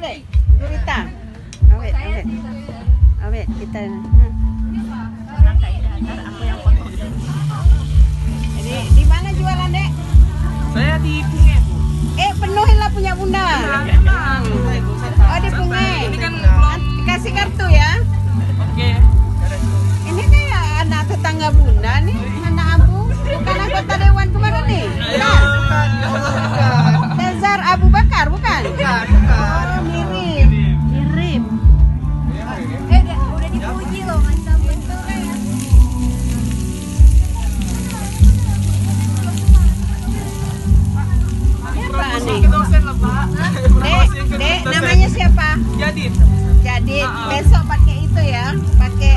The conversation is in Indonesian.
Dek. Gurita. Awet kita. Jadi di mana jualan, Dek? Saya di Punge, Bu. Penuhilah punya Bunda. Oh, di Punge. Ini kan belum. Kasih kartu ya. Oke. Ini kayak anak tetangga Bunda nih, anak Abu. Bukan anggota dewan kemarin nih. Bukan. Tezar Abu Bakar, bukan? Bukan. Oh, mirip. Mirip. Udah dipuji loh macam itu kan. Siapa nih? Dosen lah, Pak. Dek, namanya siapa? Jadi. Jadi besok pakai itu ya, pakai